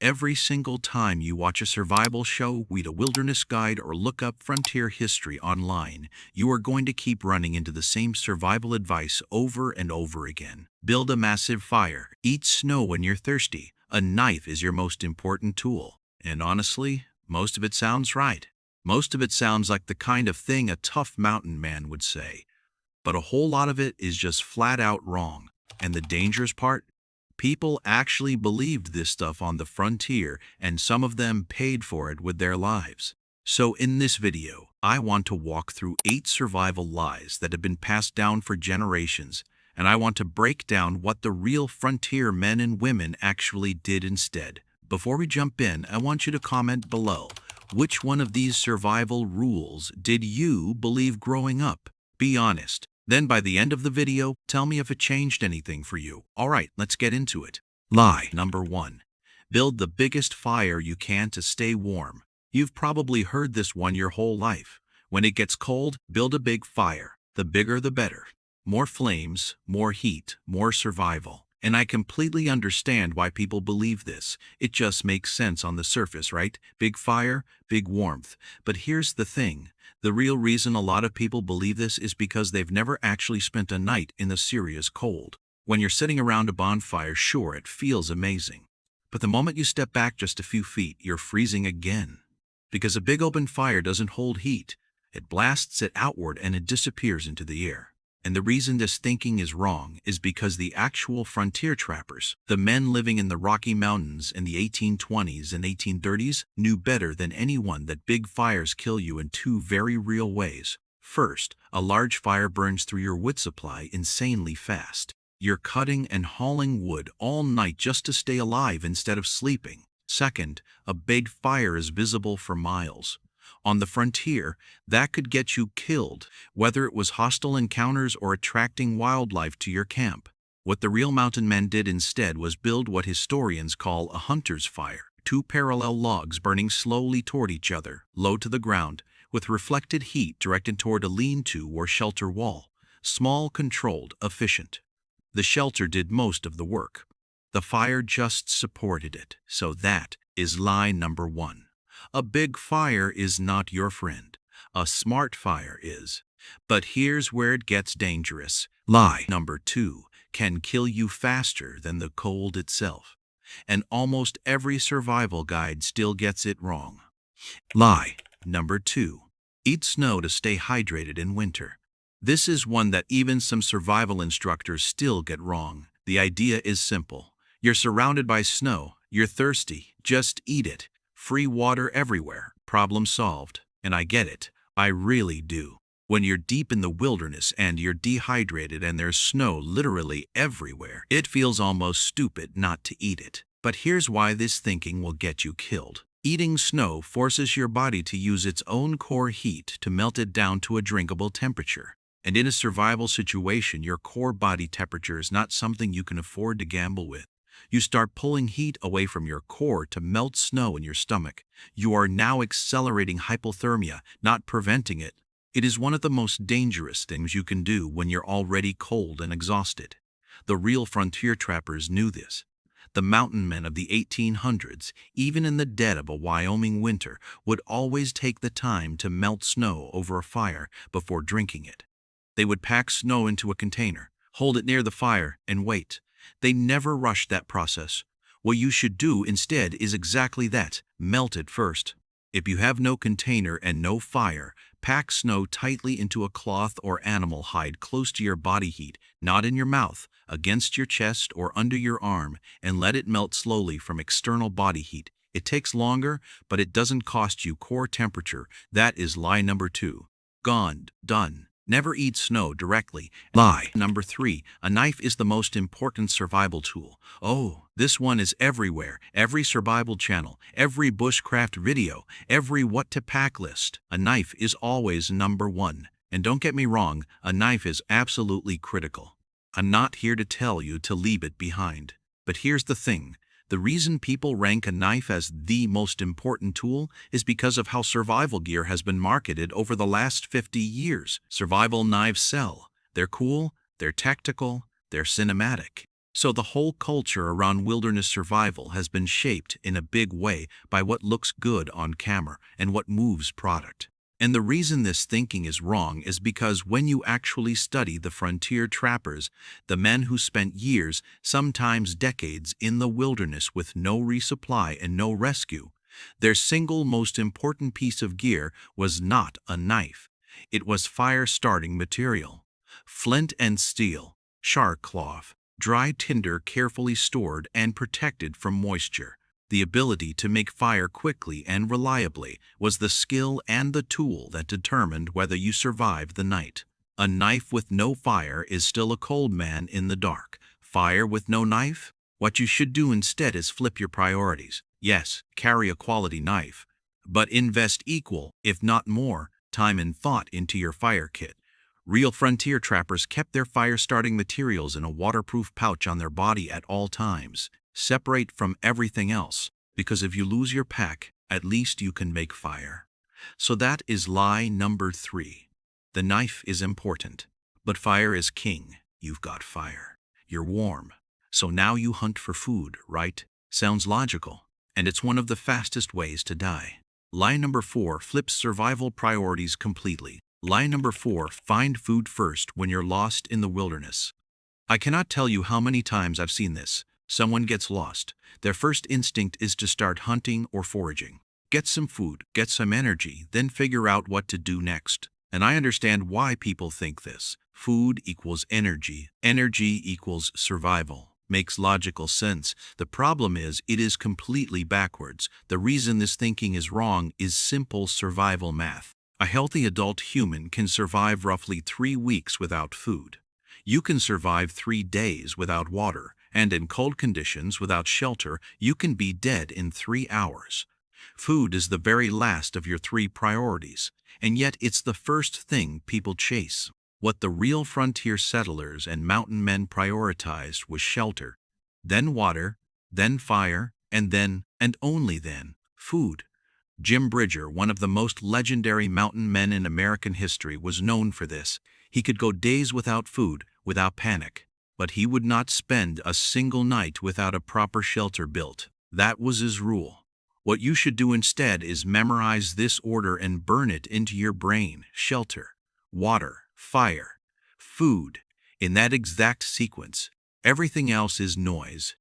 Every single time you watch a survival show, read a wilderness guide, or look up frontier history online, you are going to keep running into the same survival advice over and over again. Build a massive fire. Eat snow when you're thirsty. A knife is your most important tool. And honestly, most of it sounds right. Most of it sounds like the kind of thing a tough mountain man would say. But a whole lot of it is just flat out wrong. And the dangerous part? People actually believed this stuff on the frontier, and some of them paid for it with their lives. So in this video, I want to walk through 8 survival lies that have been passed down for generations, and I want to break down what the real frontier men and women actually did instead. Before we jump in, I want you to comment below. Which one of these survival rules did you believe growing up? Be honest. Then by the end of the video, tell me if it changed anything for you. Alright, let's get into it. Lie number 1. Build the biggest fire you can to stay warm. You've probably heard this one your whole life. When it gets cold, build a big fire. The bigger the better. More flames, more heat, more survival. And I completely understand why people believe this. It just makes sense on the surface, right? Big fire, big warmth. But here's the thing. The real reason a lot of people believe this is because they've never actually spent a night in the serious cold. When you're sitting around a bonfire, sure, it feels amazing. But the moment you step back just a few feet, you're freezing again. Because a big open fire doesn't hold heat. It blasts it outward and it disappears into the air. And the reason this thinking is wrong is because the actual frontier trappers, the men living in the Rocky Mountains in the 1820s and 1830s, knew better than anyone that big fires kill you in 2 very real ways. First, a large fire burns through your wood supply insanely fast. You're cutting and hauling wood all night just to stay alive instead of sleeping. Second, a big fire is visible for miles. On the frontier, that could get you killed, whether it was hostile encounters or attracting wildlife to your camp. What the real mountain men did instead was build what historians call a hunter's fire. 2 parallel logs burning slowly toward each other, low to the ground, with reflected heat directed toward a lean-to or shelter wall. Small, controlled, efficient. The shelter did most of the work. The fire just supported it. So that is lie number 1. A big fire is not your friend. A smart fire is. But here's where it gets dangerous. Lie number 2 can kill you faster than the cold itself. And almost every survival guide still gets it wrong. Lie number 2. Eat snow to stay hydrated in winter. This is one that even some survival instructors still get wrong. The idea is simple. You're surrounded by snow. You're thirsty. Just eat it. Free water everywhere. Problem solved. And I get it. I really do. When you're deep in the wilderness and you're dehydrated and there's snow literally everywhere, it feels almost stupid not to eat it. But here's why this thinking will get you killed. Eating snow forces your body to use its own core heat to melt it down to a drinkable temperature. And in a survival situation, your core body temperature is not something you can afford to gamble with. You start pulling heat away from your core to melt snow in your stomach. You are now accelerating hypothermia, not preventing it. It is one of the most dangerous things you can do when you're already cold and exhausted. The real frontier trappers knew this. The mountain men of the 1800s, even in the dead of a Wyoming winter, would always take the time to melt snow over a fire before drinking it. They would pack snow into a container, hold it near the fire, and wait. They never rushed that process. What you should do instead is exactly that. Melt it first. If you have no container and no fire, pack snow tightly into a cloth or animal hide close to your body heat, not in your mouth, against your chest or under your arm, and let it melt slowly from external body heat. It takes longer, but it doesn't cost you core temperature. That is lie number 2. Gone. Done. Never eat snow directly. Lie number 3. A knife is the most important survival tool. Oh, this one is everywhere. Every survival channel, every bushcraft video, every what to pack list. A knife is always number 1. And don't get me wrong, a knife is absolutely critical. I'm not here to tell you to leave it behind. But here's the thing. The reason people rank a knife as the most important tool is because of how survival gear has been marketed over the last 50 years. Survival knives sell. They're cool, they're tactical, they're cinematic. So the whole culture around wilderness survival has been shaped in a big way by what looks good on camera and what moves product. And the reason this thinking is wrong is because when you actually study the frontier trappers, the men who spent years, sometimes decades, in the wilderness with no resupply and no rescue, their single most important piece of gear was not a knife. It was fire-starting material. Flint and steel, shark cloth, dry tinder carefully stored and protected from moisture. The ability to make fire quickly and reliably was the skill and the tool that determined whether you survived the night. A knife with no fire is still a cold man in the dark. Fire with no knife? What you should do instead is flip your priorities. Yes, carry a quality knife, but invest equal, if not more, time and thought into your fire kit. Real frontier trappers kept their fire-starting materials in a waterproof pouch on their body at all times, separate from everything else, because if you lose your pack, at least you can make fire. So that is lie number 3. The knife is important, but fire is king. You've got fire. You're warm. So now you hunt for food, right? Sounds logical, and it's one of the fastest ways to die. Lie number 4 flips survival priorities completely. Lie number 4, find food first when you're lost in the wilderness. I cannot tell you how many times I've seen this. Someone gets lost. Their first instinct is to start hunting or foraging. Get some food, get some energy, then figure out what to do next. And I understand why people think this. Food equals energy. Energy equals survival. Makes logical sense. The problem is, it is completely backwards. The reason this thinking is wrong is simple survival math. A healthy adult human can survive roughly 3 weeks without food. You can survive 3 days without water, and in cold conditions without shelter, you can be dead in 3 hours. Food is the very last of your 3 priorities, and yet it's the first thing people chase. What the real frontier settlers and mountain men prioritized was shelter, then water, then fire, and then, and only then, food. Jim Bridger, one of the most legendary mountain men in American history, was known for this. He could go days without food, without panic, but he would not spend a single night without a proper shelter built. That was his rule. What you should do instead is memorize this order and burn it into your brain: shelter, water, fire, food, in that exact sequence. Everything else is noise.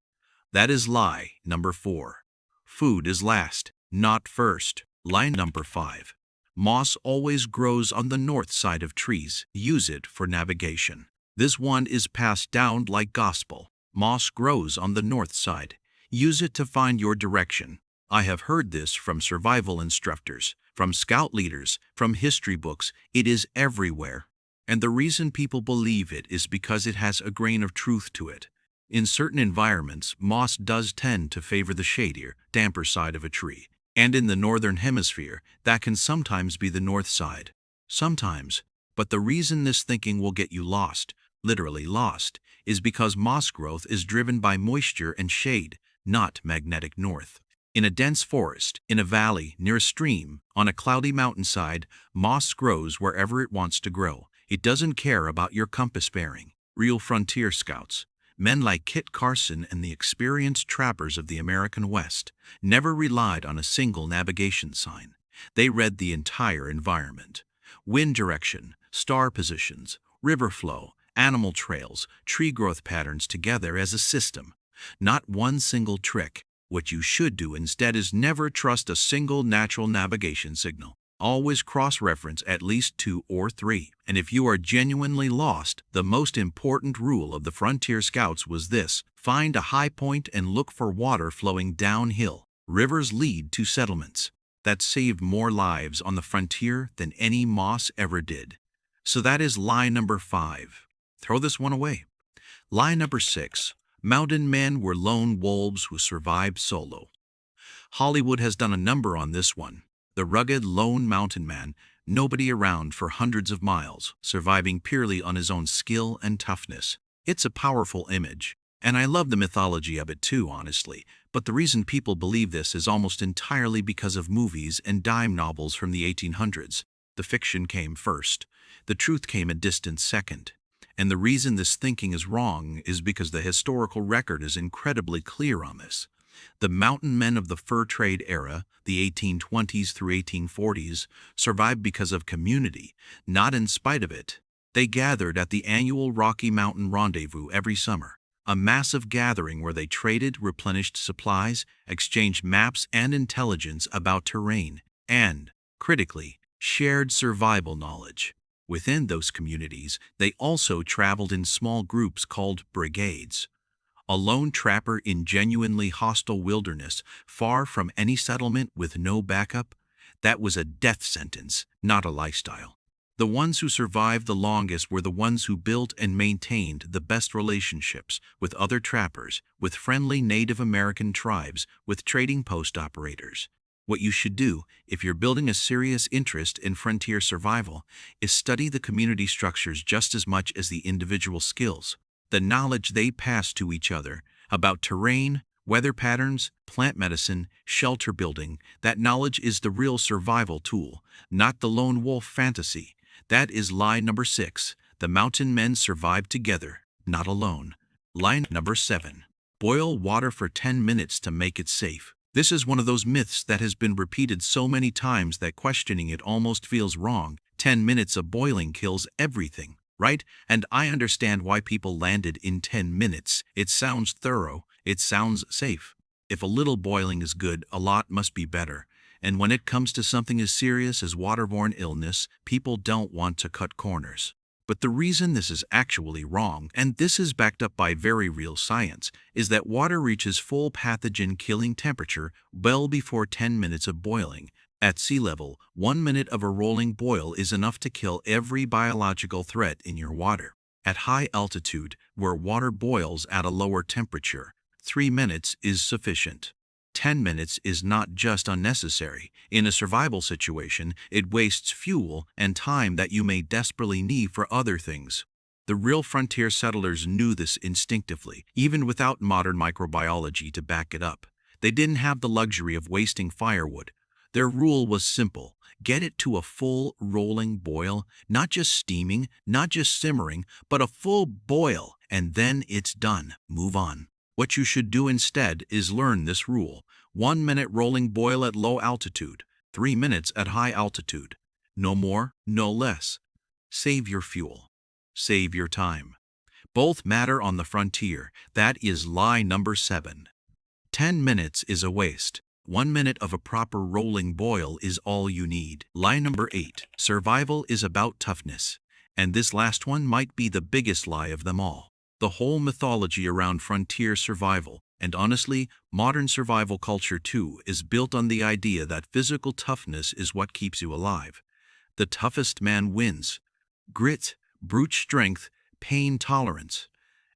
That is lie number 4. Food is last, not first. Lie number 5. Moss always grows on the north side of trees. Use it for navigation. This one is passed down like gospel. Moss grows on the north side. Use it to find your direction. I have heard this from survival instructors, from scout leaders, from history books. It is everywhere. And the reason people believe it is because it has a grain of truth to it. In certain environments, moss does tend to favor the shadier, damper side of a tree. And in the northern hemisphere, that can sometimes be the north side. Sometimes. But the reason this thinking will get you lost, literally lost, is because moss growth is driven by moisture and shade, not magnetic north. In a dense forest, in a valley, near a stream, on a cloudy mountainside, moss grows wherever it wants to grow. It doesn't care about your compass bearing. Real frontier scouts, men like Kit Carson and the experienced trappers of the American West, never relied on a single navigation sign. They read the entire environment. Wind direction, star positions, river flow, animal trails, tree growth patterns together as a system. Not one single trick. What you should do instead is never trust a single natural navigation signal. Always cross-reference at least 2 or 3. And if you are genuinely lost, the most important rule of the frontier scouts was this: find a high point and look for water flowing downhill. Rivers lead to settlements. That saved more lives on the frontier than any moss ever did. So that is lie number 5. Throw this one away. Lie number 6. Mountain men were lone wolves who survived solo. Hollywood has done a number on this one. The rugged lone mountain man, nobody around for hundreds of miles, surviving purely on his own skill and toughness. It's a powerful image, and I love the mythology of it too, honestly. But the reason people believe this is almost entirely because of movies and dime novels from the 1800s. The fiction came first. The truth came a distant second. And the reason this thinking is wrong is because the historical record is incredibly clear on this. The mountain men of the fur trade era, the 1820s through 1840s, survived because of community, not in spite of it. They gathered at the annual Rocky Mountain Rendezvous every summer, a massive gathering where they traded, replenished supplies, exchanged maps and intelligence about terrain, and, critically, shared survival knowledge. Within those communities, they also traveled in small groups called brigades. A lone trapper in genuinely hostile wilderness, far from any settlement with no backup, that was a death sentence, not a lifestyle. The ones who survived the longest were the ones who built and maintained the best relationships with other trappers, with friendly Native American tribes, with trading post operators. What you should do, if you're building a serious interest in frontier survival, is study the community structures just as much as the individual skills. The knowledge they pass to each other about terrain, weather patterns, plant medicine, shelter building, that knowledge is the real survival tool, not the lone wolf fantasy. That is lie number 6. The mountain men survived together, not alone. Lie number 7. Boil water for 10 minutes to make it safe. This is one of those myths that has been repeated so many times that questioning it almost feels wrong. 10 minutes of boiling kills everything, right? And I understand why people landed in 10 minutes. It sounds thorough, it sounds safe. If a little boiling is good, a lot must be better. And when it comes to something as serious as waterborne illness, people don't want to cut corners. But the reason this is actually wrong, and this is backed up by very real science, is that water reaches full pathogen-killing temperature well before 10 minutes of boiling. At sea level, 1 minute of a rolling boil is enough to kill every biological threat in your water. At high altitude, where water boils at a lower temperature, 3 minutes is sufficient. 10 minutes is not just unnecessary. In a survival situation, it wastes fuel and time that you may desperately need for other things. The real frontier settlers knew this instinctively, even without modern microbiology to back it up. They didn't have the luxury of wasting firewood. Their rule was simple: get it to a full rolling boil, not just steaming, not just simmering, but a full boil, and then it's done. Move on. What you should do instead is learn this rule: 1 minute rolling boil at low altitude, 3 minutes at high altitude. No more, no less. Save your fuel. Save your time. Both matter on the frontier. That is lie number 7. 10 minutes is a waste. 1 minute of a proper rolling boil is all you need. Lie number 8. Survival is about toughness. And this last one might be the biggest lie of them all. The whole mythology around frontier survival, and honestly, modern survival culture too, is built on the idea that physical toughness is what keeps you alive. The toughest man wins. Grit, brute strength, pain tolerance.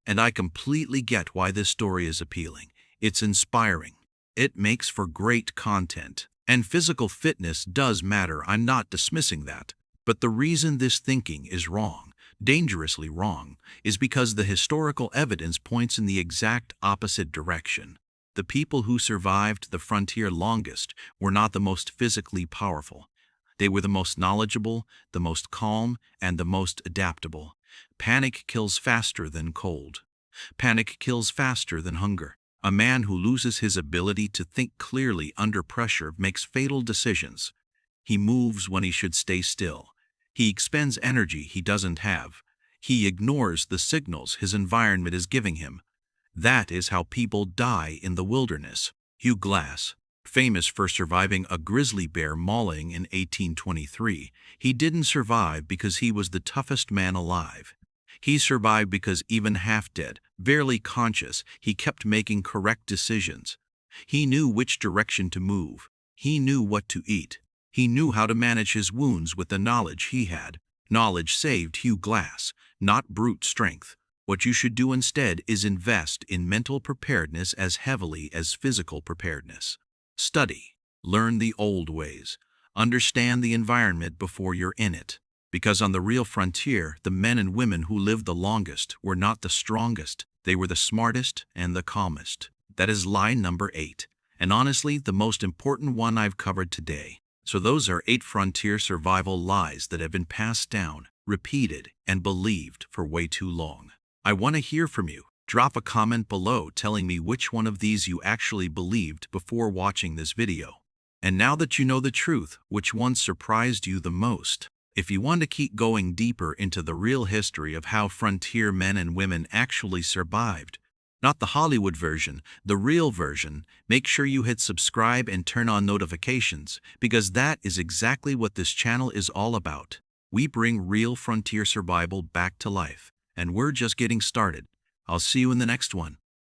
And I completely get why this story is appealing. It's inspiring. It makes for great content. And physical fitness does matter, I'm not dismissing that. But the reason this thinking is wrong, dangerously wrong, is because the historical evidence points in the exact opposite direction. The people who survived the frontier longest were not the most physically powerful. They were the most knowledgeable, the most calm, and the most adaptable. Panic kills faster than cold. Panic kills faster than hunger. A man who loses his ability to think clearly under pressure makes fatal decisions. He moves when he should stay still. He expends energy he doesn't have. He ignores the signals his environment is giving him. That is how people die in the wilderness. Hugh Glass, famous for surviving a grizzly bear mauling in 1823, he didn't survive because he was the toughest man alive. He survived because even half-dead, barely conscious, he kept making correct decisions. He knew which direction to move. He knew what to eat. He knew how to manage his wounds with the knowledge he had. Knowledge saved Hugh Glass, not brute strength. What you should do instead is invest in mental preparedness as heavily as physical preparedness. Study. Learn the old ways. Understand the environment before you're in it. Because on the real frontier, the men and women who lived the longest were not the strongest. They were the smartest and the calmest. That is lie number 8. And honestly, the most important one I've covered today. So those are 8 frontier survival lies that have been passed down, repeated, and believed for way too long. I want to hear from you. Drop a comment below telling me which one of these you actually believed before watching this video. And now that you know the truth, which one surprised you the most? If you want to keep going deeper into the real history of how frontier men and women actually survived, not the Hollywood version, the real version, make sure you hit subscribe and turn on notifications, because that is exactly what this channel is all about. We bring real frontier survival back to life, and we're just getting started. I'll see you in the next one.